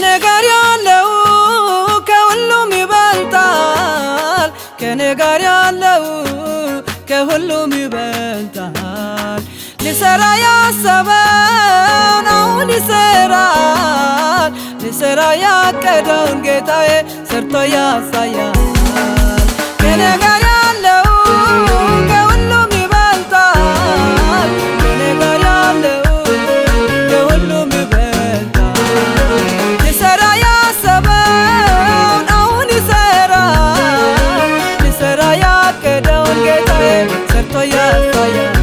ከኔ ጋር ያለው ከሁሉም ይበልጣል ከኔ ጋር ያለው ከሁሉም ይበልጣል ሊሰራ ያሰበውን አሁን ይሰራል ሊሰራ ያቀደውን ጌታዬ ሰርቶ ያሳያል ከኔ ጋር ያለው ከሁሉም ይበልጣል ከኔ ጋር ያለው ከሁሉም ይበልጣል ሊሰራ ያሰበውን አሁን ይሰራል ሊሰራ ያቀደውን ጌታዬ ሰርቶ ያሳያል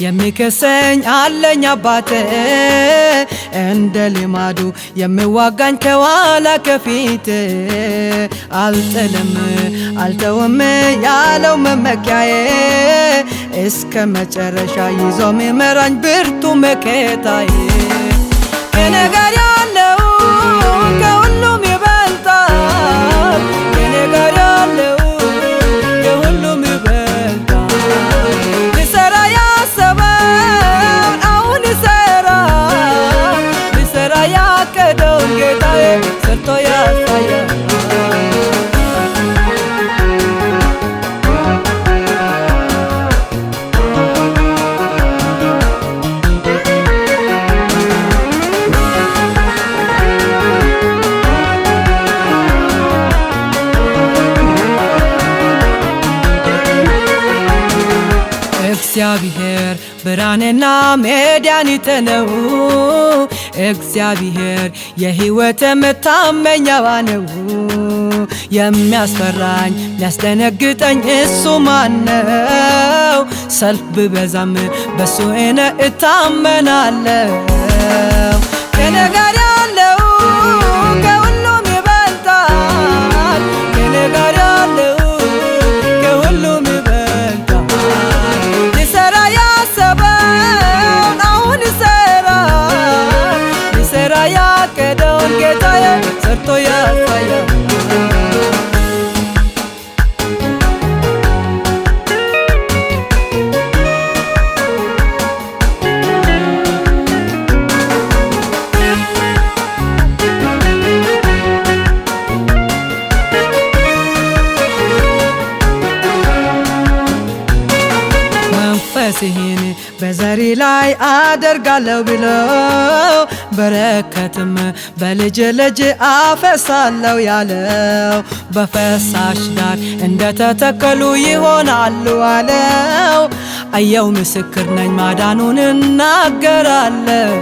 የሚከሰኝ አለኝ አባቴ እንደ ልማዱ የሚዋጋኝ ከኋላ ከፊቴ አልጥልም አልተውም ያለው መመኪያዬ እስከ መጨረሻ ይዞ የሚመራኝ ብርቱ መከታዬ ከኔ ጋር ያለው ከሁሉም ይበልጣል ከኔ ጋር ያለው ከሁሉም ይበልጣል ሊሰራ ያሰበውን አሁን ይሰራል ሊሰራ ያቀደውን ጌታዬ ሰርቶ ያሳያል እግዚአብሔር ብርሃኔና መድኃኒቴ ነው እግዚአብሔር የሕይወቴ መታመኛዋ ነው የሚያስፈራኝ የሚያስደነግጠኝ እሱ ማነው ሰልፍ ብበዛም በሱ እኔ እታመናለሁ ከኔ ጋር ያለው ከሁሉም ይበልጣል ከኔ ጋር ያለው ከሁሉም ይበልጣል ሊሰራ ያሰበውን አሁን ይሰራል ሊሰራ ያቀደውን ጌታዬ ሰርቶ ያሳያል መንፈስህን በዘሪ ላይ አደርጋለሁ ብሎ በረከትም በልጅ ልጅ አፈሳለሁ ያለው በፈሳሽ ዳር እንደተተከሉ ይሆናሉ አለው አየው ምስክር ነኝ ማዳኑን እናገራለሁ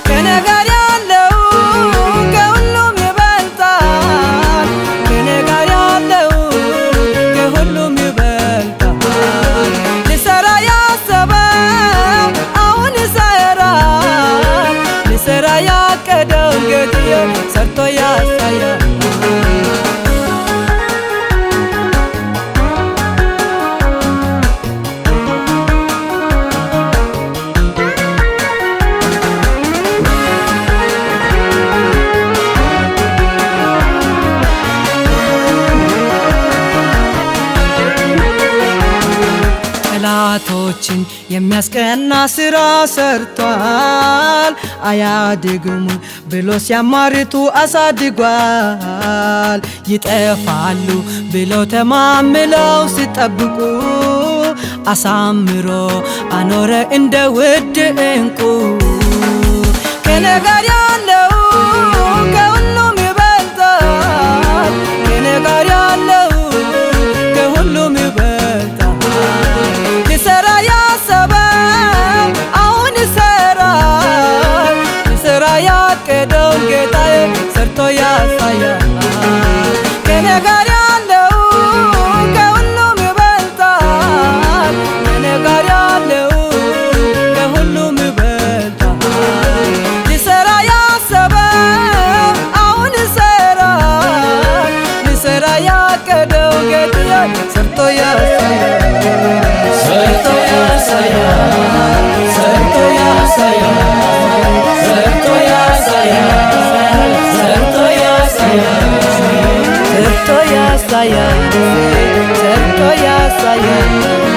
ከኔ ጋር ያለው ከሁሉም ይበልጣል ከኔ ጋር ያለው ከሁሉም ይበልጣል ሊሰራ ያሰበው አሁን ይሰራል ሊሰራ ያቀደውን ጌታዬ ሰርቶ ያሳያል ጠላቶችን የሚያስቀና ስራ ሰርቷል አያድግም ብሎ ሲያማርቱ አሳድጓል ይጠፋሉ ብሎ ተማምለው ሲጠብቁ አሳምሮ አኖረ እንደ ውድ እንቁ ከኔ ጋር ያለው ከሁሉም ይበልጣል ከኔ ጋር ያለው ከሁሉም ይበልጣል ሊሰራ ያሰበው አሁን ይሰራል ሊሰራ ያቀደውን ጌታዬ ሰርቶ ያሳያል ከኔ ጋር ያለው ከሁሉም ይበልጣል ከኔ ጋር ያለው ከሁሉም ይበልጣል ሊሰራ ያሰበው አሁን ይሰራል ሊሰራ ያቀደውን ጌታዬ ሰርቶ ያሳያል ሰርቶ ያሳያል ሰርቶ ያሳያል